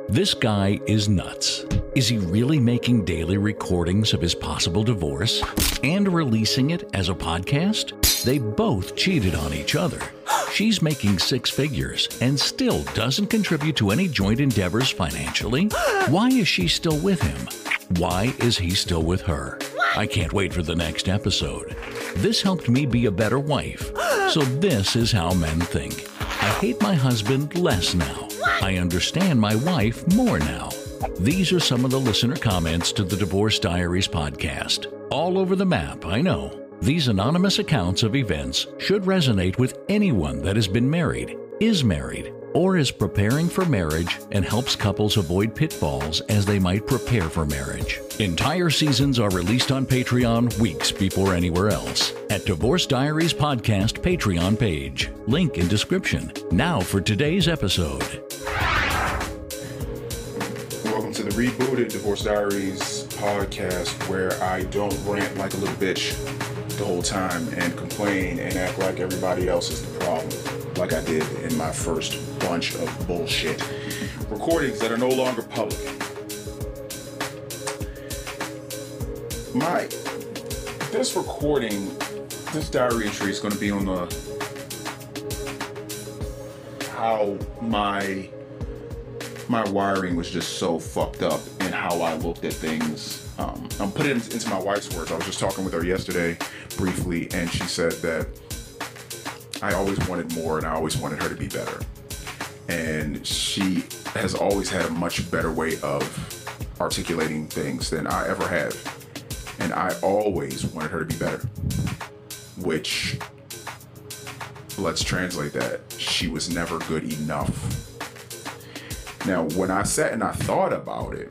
This guy is nuts. Is he really making daily recordings of his possible divorce and releasing it as a podcast? They both cheated on each other. She's making six figures and still doesn't contribute to any joint endeavors financially. Why is she still with him? Why is he still with her? I can't wait for the next episode. This helped me be a better wife. So this is how men think. I hate my husband less now. I understand my wife more now. These are some of the listener comments to the Divorce Diaries podcast. All over the map, I know. These anonymous accounts of events should resonate with anyone that has been married, is married, or is preparing for marriage and helps couples avoid pitfalls as they might prepare for marriage. Entire seasons are released on Patreon weeks before anywhere else at Divorce Diaries Podcast Patreon page. Link in description. Now for today's episode. Welcome to the rebooted Divorce Diaries podcast, where I don't rant like a little bitch the whole time and complain and act like everybody else is the problem, like I did in my first bunch of bullshit recordings that are no longer public. This recording, this diary entry is going to be on the how my wiring was just so fucked up and how I looked at things. I'm putting it into my wife's words. I was just talking with her yesterday briefly, and she said that I always wanted more and I always wanted her to be better. And she has always had a much better way of articulating things than I ever have. And I always wanted her to be better. Which, let's translate that. She was never good enough. Now, when I sat and I thought about it,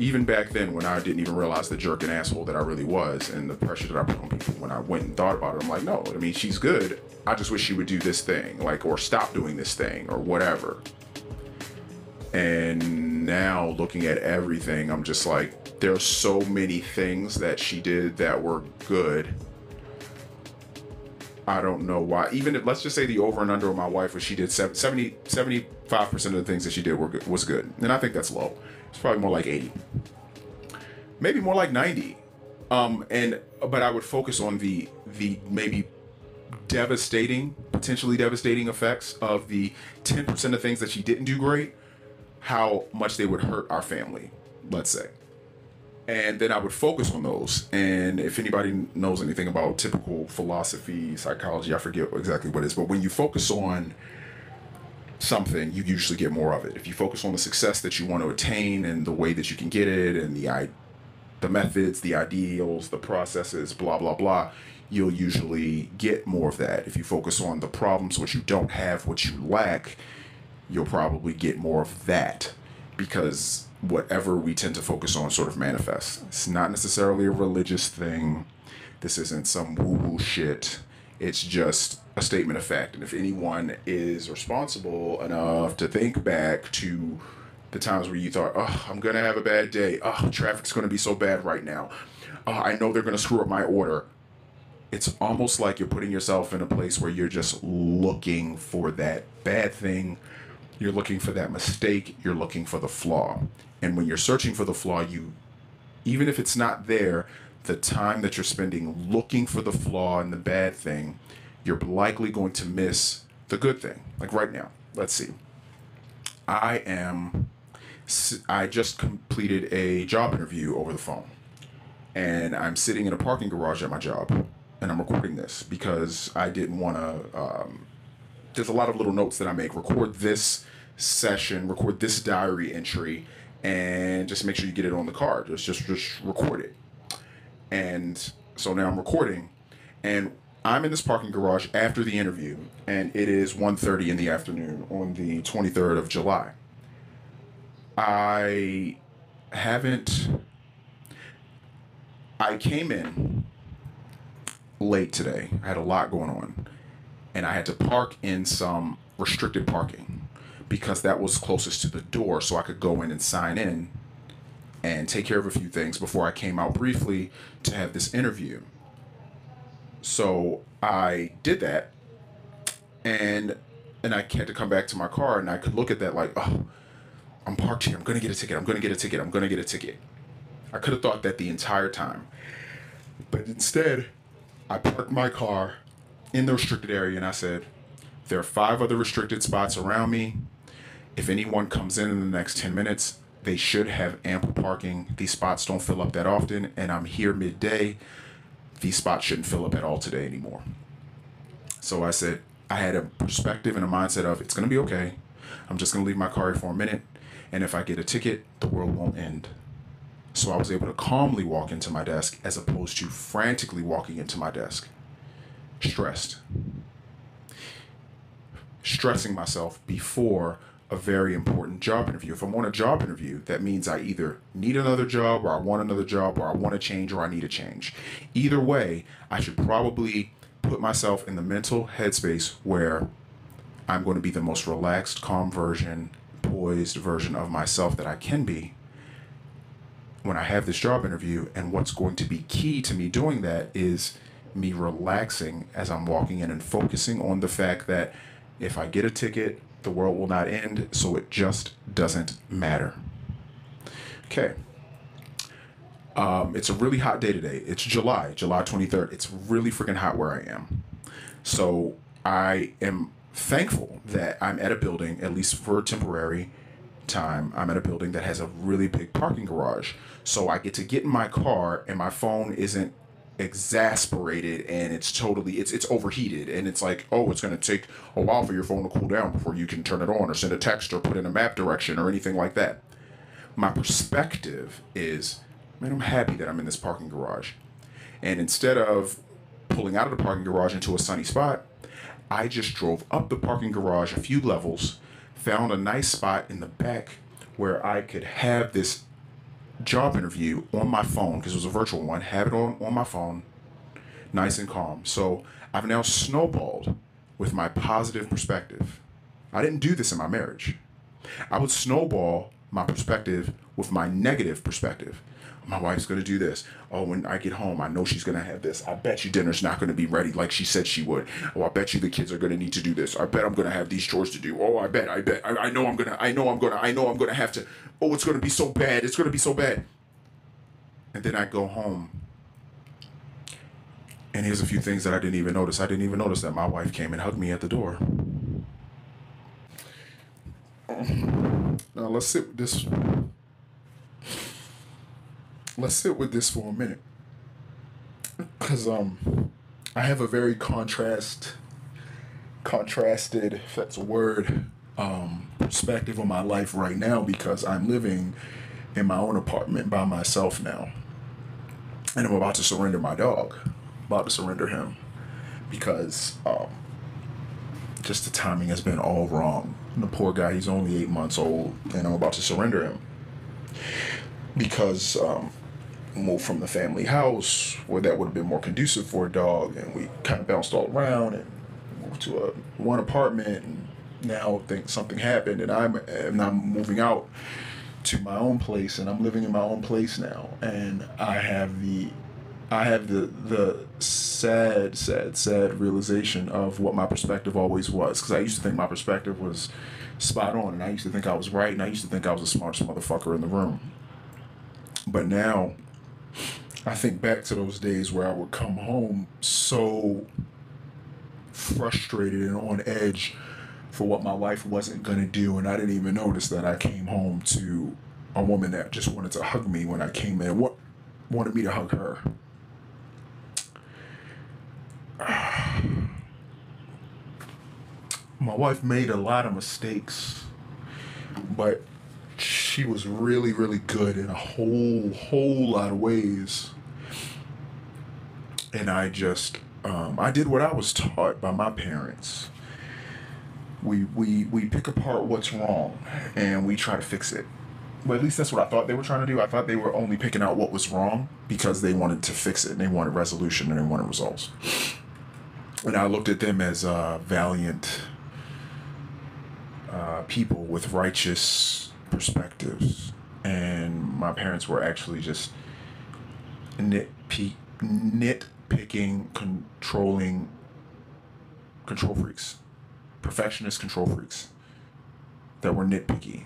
even back then when I didn't even realize the jerk and asshole that I really was and the pressure that I put on people, when I went and thought about it, I'm like, no, I mean, she's good. I just wish she would do this thing, like, or stop doing this thing or whatever. And now looking at everything, I'm just like, there's so many things that she did that were good. I don't know why. Even if, let's just say the over and under of my wife was she did 75% of the things that she did was good. And I think that's low. It's probably more like 80. Maybe more like 90. But I would focus on the maybe potentially devastating effects of the 10% of things that she didn't do great, how much they would hurt our family, let's say. And then I would focus on those. And if anybody knows anything about typical philosophy, psychology, I forget exactly what it is, but when you focus on something, you usually get more of it. If you focus on the success that you want to attain and the way that you can get it and the methods, the ideals, the processes, blah, blah, blah, you'll usually get more of that. If you focus on the problems, what you don't have, what you lack, you'll probably get more of that, because whatever we tend to focus on sort of manifests. It's not necessarily a religious thing. This isn't some woo-woo shit. It's just a statement of fact. And if anyone is responsible enough to think back to the times where you thought, oh, I'm going to have a bad day. Oh, traffic's going to be so bad right now. Oh, I know they're going to screw up my order. It's almost like you're putting yourself in a place where you're just looking for that bad thing. You're looking for that mistake. You're looking for the flaw. And when you're searching for the flaw, even if it's not there, the time that you're spending looking for the flaw and the bad thing, you're likely going to miss the good thing. Like right now, let's see. I just completed a job interview over the phone, and I'm sitting in a parking garage at my job, and I'm recording this because I didn't want to, there's a lot of little notes that I make. Record this session, record this diary entry, and just make sure you get it on the card. Just record it. And so now I'm recording, and I'm in this parking garage after the interview, and it is 1:30 in the afternoon on the 23rd of July. I came in late today. I had a lot going on, and I had to park in some restricted parking because that was closest to the door, so I could go in and sign in and take care of a few things before I came out briefly to have this interview. So I did that, and I had to come back to my car, and I could look at that like, oh, I'm parked here. I'm going to get a ticket. I'm going to get a ticket. I'm going to get a ticket. I could have thought that the entire time. But instead, I parked my car in the restricted area and I said, there are 5 other restricted spots around me. If anyone comes in the next 10 minutes, they should have ample parking. These spots don't fill up that often, and I'm here midday. These spots shouldn't fill up at all today anymore. So I said, I had a perspective and a mindset of, it's going to be okay. I'm just going to leave my car here for a minute, and if I get a ticket, the world won't end. So I was able to calmly walk into my desk as opposed to frantically walking into my desk. Stressing myself before a very important job interview. If I'm on a job interview, that means I either need another job or I want another job or I want to change or I need a change. Either way, I should probably put myself in the mental headspace where I'm going to be the most relaxed, calm version, poised version of myself that I can be when I have this job interview. And what's going to be key to me doing that is me relaxing as I'm walking in and focusing on the fact that if I get a ticket, the world will not end, so it just doesn't matter. Okay. It's a really hot day today. It's July 23rd. It's really freaking hot where I am. So I am thankful that I'm at a building, at least for a temporary time, I'm at a building that has a really big parking garage. So I get to get in my car and my phone isn't exasperated and it's overheated and it's like, oh, it's going to take a while for your phone to cool down before you can turn it on or send a text or put in a map direction or anything like that. My perspective is, man, I'm happy that I'm in this parking garage. And instead of pulling out of the parking garage into a sunny spot, I just drove up the parking garage a few levels, found a nice spot in the back where I could have this job interview on my phone, because it was a virtual one, have it on my phone, nice and calm. So I've now snowballed with my positive perspective. I didn't do this in my marriage. I would snowball my perspective with my negative perspective. My wife's going to do this. Oh, when I get home, I know she's going to have this. I bet you dinner's not going to be ready like she said she would. Oh, I bet you the kids are going to need to do this. I bet I'm going to have these chores to do. Oh, I know I'm going to have to. Oh, it's going to be so bad. It's going to be so bad. And then I go home. And here's a few things that I didn't even notice. I didn't even notice that my wife came and hugged me at the door. Now let's sit with this. Let's sit with this for a minute, because I have a very contrasted, if that's a word, perspective on my life right now, because I'm living in my own apartment by myself now, and I'm about to surrender my dog, about to surrender him, because just the timing has been all wrong. And the poor guy, he's only 8 months old, and I'm about to surrender him because moved from the family house where that would have been more conducive for a dog, and we kind of bounced all around and moved to one apartment, and now think something happened and I'm moving out to my own place, and I'm living in my own place now, and I have the sad realization of what my perspective always was, because I used to think my perspective was spot on, and I used to think I was right, and I used to think I was the smartest motherfucker in the room. But now I think back to those days where I would come home so frustrated and on edge for what my wife wasn't going to do, and I didn't even notice that I came home to a woman that just wanted to hug me when I came in, wanted me to hug her. My wife made a lot of mistakes, but she was really, really good in a whole lot of ways. And I just, I did what I was taught by my parents. We pick apart what's wrong and we try to fix it. Well, at least that's what I thought they were trying to do. I thought they were only picking out what was wrong because they wanted to fix it and they wanted resolution and they wanted results. And I looked at them as valiant people with righteous perspectives, and my parents were actually just nitpicking, controlling control freaks, perfectionist control freaks that were nitpicky.